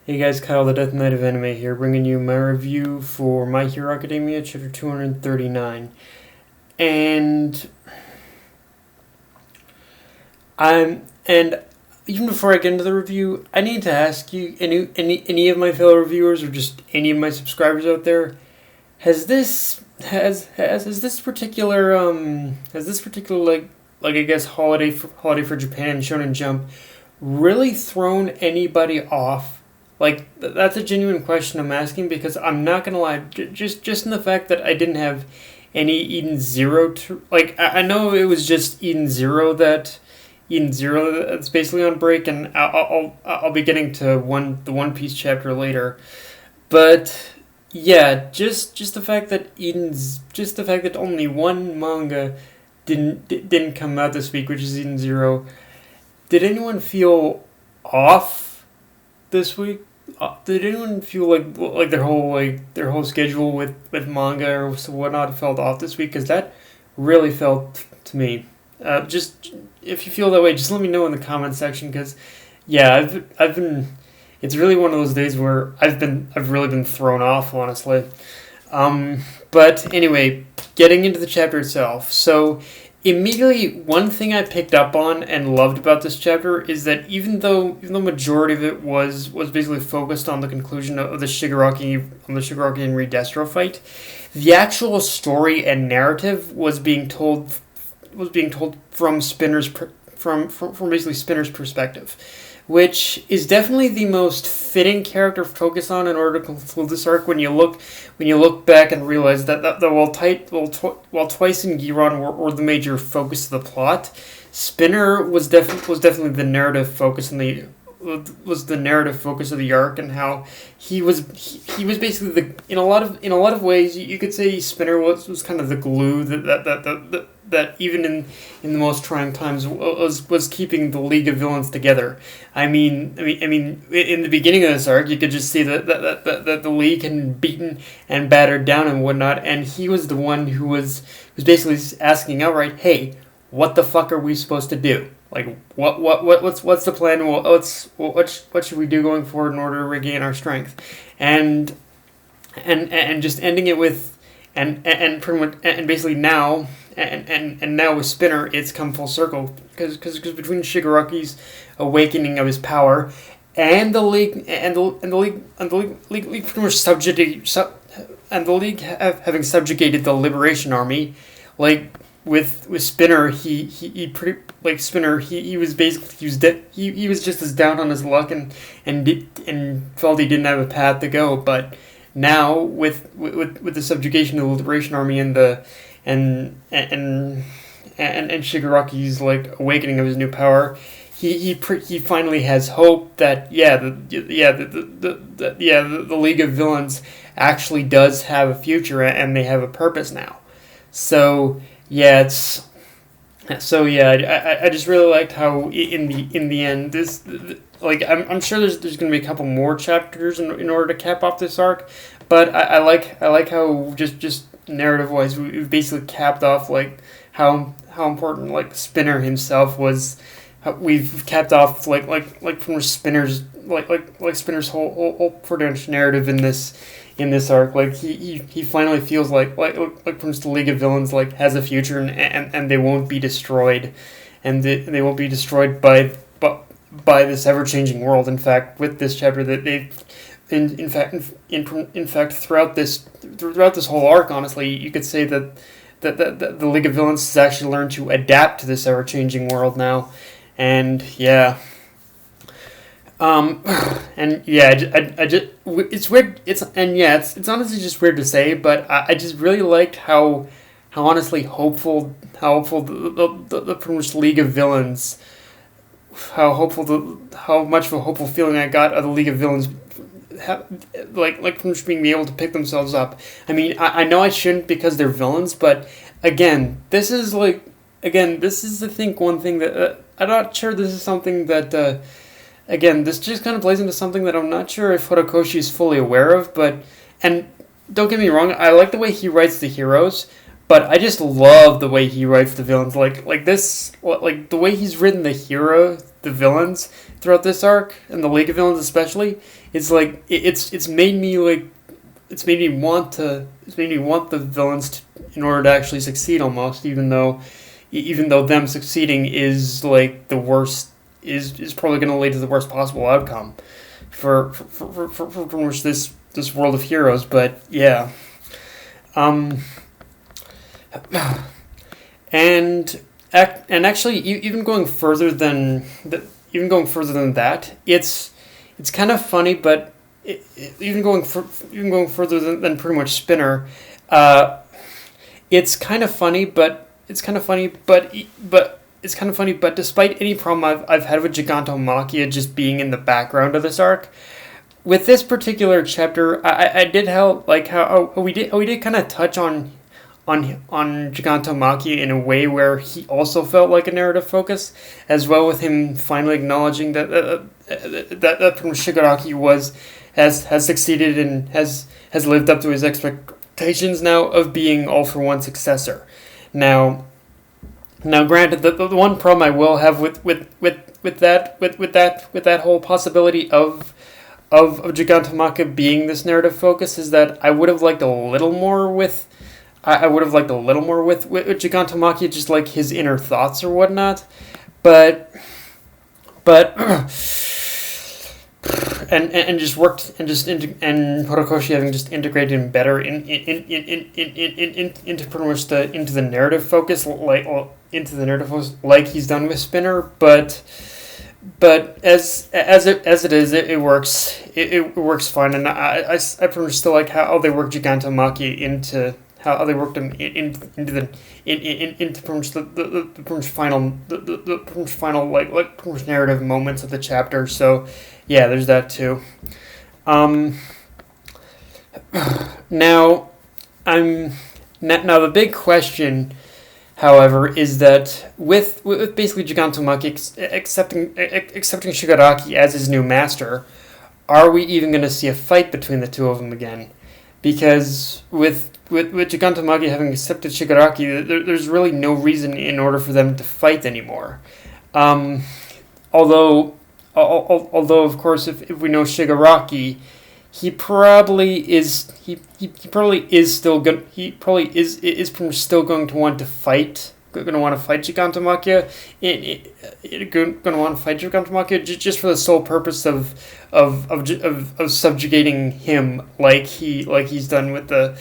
Hey guys, Kyle the Death Knight of Anime here, bringing you my review for My Hero Academia, chapter 239. And and even before I get into the review, I need to ask you, any of my fellow reviewers or just any of my subscribers out there, has this particular like I guess holiday for Japan Shonen Jump really thrown anybody off? Like that's a genuine question I'm asking because I'm not gonna lie, just in the fact that I didn't have any Eden Zero to like I know it was just Eden Zero that's basically on break, and I'll be getting to the One Piece chapter later, but yeah, just the fact that only one manga didn't come out this week, which is Eden Zero. Did anyone feel off this week? Did anyone feel like their whole schedule with manga or whatnot felt off this week? Because that really felt to me. Just if you feel that way, just let me know in the comment section. Because yeah, I've been. It's really one of those days where I've really been thrown off, honestly. But anyway, getting into the chapter itself. So immediately, one thing I picked up on and loved about this chapter is that even though majority of it was basically focused on the conclusion of the Shigaraki and Re-Destro fight, the actual story and narrative was being told from from basically Spinner's perspective, which is definitely the most fitting character to focus on in order to conclude this arc. When you look back and realize that while Twice and Giron were the major focus of the plot, Spinner was definitely the narrative focus of the arc, and how he was basically in a lot of ways you could say Spinner was kind of the glue that even in the most trying times was keeping the League of Villains together. I mean, in the beginning of this arc, you could just see that the League had been beaten and battered down and whatnot, and he was the one who was basically asking outright, "Hey, what the fuck are we supposed to do? Like, what's the plan? What should we do going forward in order to regain our strength?" And just ending it with and pretty much and basically now and now with Spinner, it's come full circle because between Shigaraki's awakening of his power and the league pretty much and the league having subjugated the Liberation Army, like with Spinner, he pretty like Spinner. He was basically he was just as down on his luck and felt he didn't have a path to go. But now with the subjugation of the Liberation Army and the and Shigaraki's like awakening of his new power, he finally has hope that the League of Villains actually does have a future and they have a purpose now. So yeah, I just really liked how in the end this like I'm sure there's going to be a couple more chapters in order to cap off this arc, but I like how just narrative wise we've basically capped off like how important like Spinner himself was. We've capped off like from Spinner's Spinner's whole pretty much narrative in this arc. Like he finally feels like from the League of Villains like has a future, and they won't be destroyed, and they won't be destroyed by this ever changing world. In fact, with this chapter, that they in fact throughout this whole arc, honestly, you could say that the League of Villains has actually learned to adapt to this ever changing world now, and yeah. And yeah, I just it's weird. It's honestly just weird to say, but I just really liked how honestly hopeful the pretty much League of Villains, how much of a hopeful feeling I got of the League of Villains, like from just being able to pick themselves up. I mean, I know I shouldn't because they're villains, but again, this is I think one thing that I'm not sure this is something that. Again, this just kind of plays into something that I'm not sure if Horikoshi is fully aware of, and don't get me wrong, I like the way he writes the heroes, but I just love the way he writes the villains. Like the way he's written the the villains throughout this arc, and the League of Villains especially, it's like it's made me like it's made me want the villains in order to actually succeed almost, even though them succeeding is like the worst, is probably going to lead to the worst possible outcome for pretty much this world of heroes. But yeah, and actually even going further than that, it's kind of funny, but even going further than pretty much Spinner, it's kind of funny, but despite any problem I've had with Gigantomachia just being in the background of this arc, with this particular chapter, I did how we did kind of touch on Gigantomachia in a way where he also felt like a narrative focus, as well, with him finally acknowledging that Shigaraki has succeeded and has lived up to his expectations now of being All for One successor. Now, granted, the one problem I will have with that whole possibility of Gigantomachia being this narrative focus is that I would have liked a little more with Gigantomachia, just like his inner thoughts or whatnot, but and just worked and Horikoshi having just integrated him better into pretty much into the narrative focus like he's done with Spinner, but as it is, it works. It works fine, and I pretty much still like how they work Gigantomachia into how they worked him into pretty much the final pretty much narrative moments of the chapter. So yeah, there's that too. Now the big question, however, is that with basically Gigantomachia accepting Shigaraki as his new master, are we even going to see a fight between the two of them again? Because with Gigantomachia having accepted Shigaraki, there's really no reason in order for them to fight anymore. Although of course, if we know Shigaraki, he probably is still going to want to fight. Going to want to fight Gigantomachia. Going to want to fight Gigantomachia just for the sole purpose of subjugating him, like he's done with the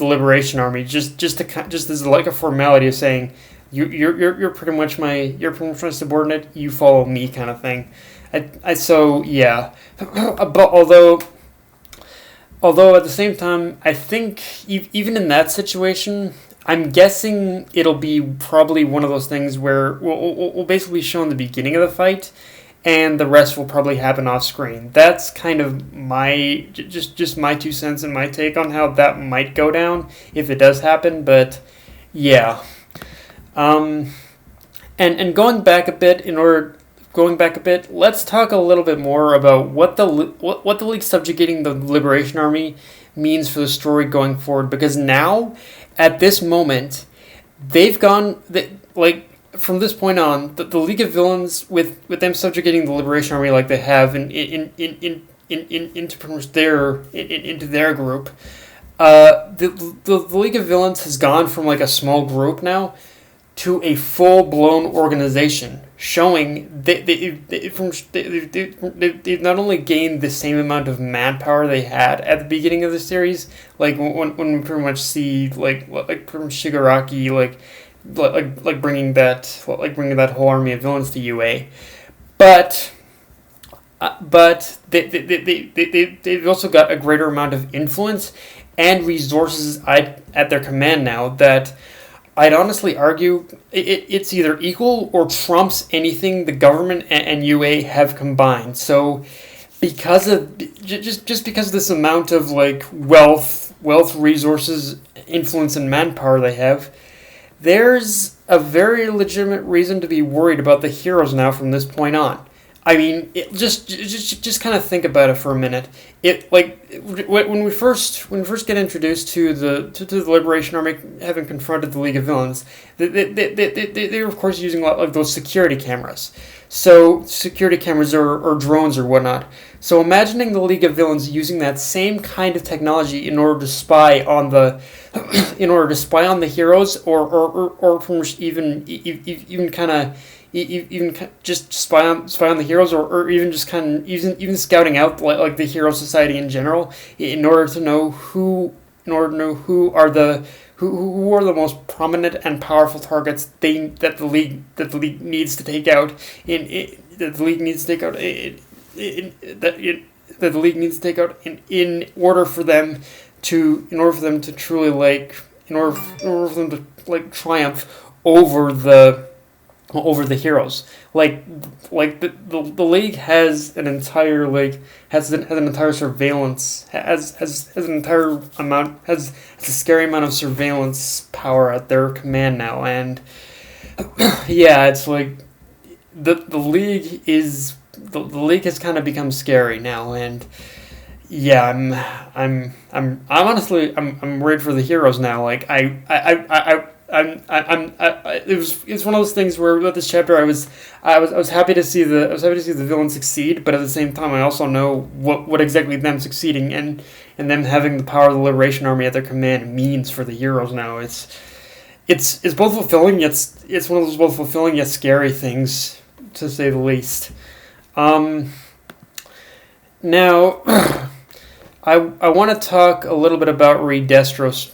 Liberation Army. Just as like a formality of saying, You're pretty much my subordinate. You follow me, kind of thing. So yeah, but although at the same time, I think even in that situation, I'm guessing it'll be probably one of those things where we'll basically show in the beginning of the fight, and the rest will probably happen off screen. That's kind of my just my 2 cents and my take on how that might go down if it does happen. But yeah. And going back a bit, let's talk a little bit more about what the League subjugating the Liberation Army means for the story going forward. Because now, at this moment, they've gone from this point on, the League of Villains with them subjugating the Liberation Army like they have into their group. The League of Villains has gone from like a small group now to a full-blown organization, showing they've not only gained the same amount of manpower they had at the beginning of the series, like when we pretty much see like pretty much Shigaraki bringing that whole army of villains to UA, but they've also got a greater amount of influence and resources at their command now that I'd honestly argue it's either equal or trumps anything the government and UA have combined. So because of this amount of like wealth, resources, influence, and manpower they have, there's a very legitimate reason to be worried about the heroes now from this point on. I mean, just kind of think about it for a minute. It like when we first get introduced to the Liberation Army having confronted the League of Villains, they were of course using a lot like those security cameras. So security cameras or drones or whatnot. So imagining the League of Villains using that same kind of technology in order to spy on the heroes or from even kind of even just spy on the heroes, or even just kind of even scouting out like the hero society in general, in order to know who are the who are the most prominent and powerful targets that the league needs to take out that the league needs to take out that the league needs to take out in order for them to truly in order for them to like triumph over the heroes. Like the league has an entire has an entire surveillance has an entire amount has a scary amount of surveillance power at their command now. And yeah, it's like the league has kind of become scary now. And yeah, I'm honestly I'm worried for the heroes now. Like it's one of those things where with this chapter I was happy to see the villain succeed, but at the same time I also know what exactly them succeeding and them having the power of the Liberation Army at their command means for the heroes now. It's both fulfilling yet it's one of those both fulfilling yet scary things, to say the least. Now I want to talk a little bit about Re-Destro's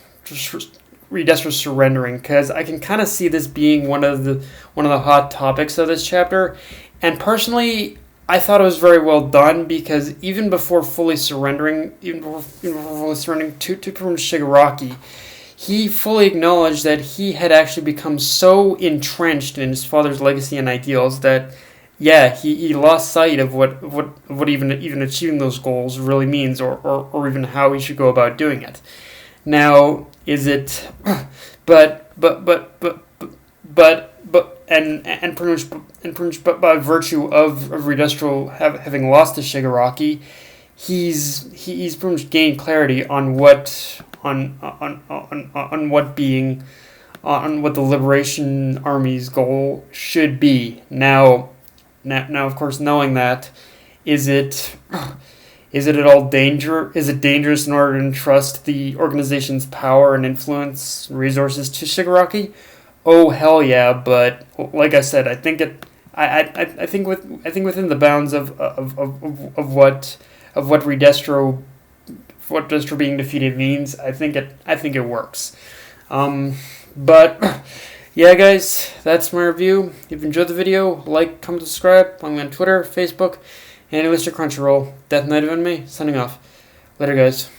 surrendering, because I can kind of see this being one of the hot topics of this chapter. And personally, I thought it was very well done, because even before fully surrendering to Prince Shigaraki, he fully acknowledged that he had actually become so entrenched in his father's legacy and ideals that yeah, he lost sight of what even achieving those goals really means, or even how he should go about doing it. Now, is it, but by virtue of Re-Destro having lost to Shigaraki, he's pretty much gained clarity on what the Liberation Army's goal should be. Now, of course, knowing that, is it at all Is it dangerous in order to entrust the organization's power and influence and resources to Shigaraki? Oh hell yeah! But like I said, I think within the bounds of what Re-Destro being defeated means, I think it works. But yeah, guys, that's my review. If you enjoyed the video, like, comment, subscribe. I'm on Twitter, Facebook, and Mr. Crunchyroll. Death Knight of Anime, signing off. Later, guys.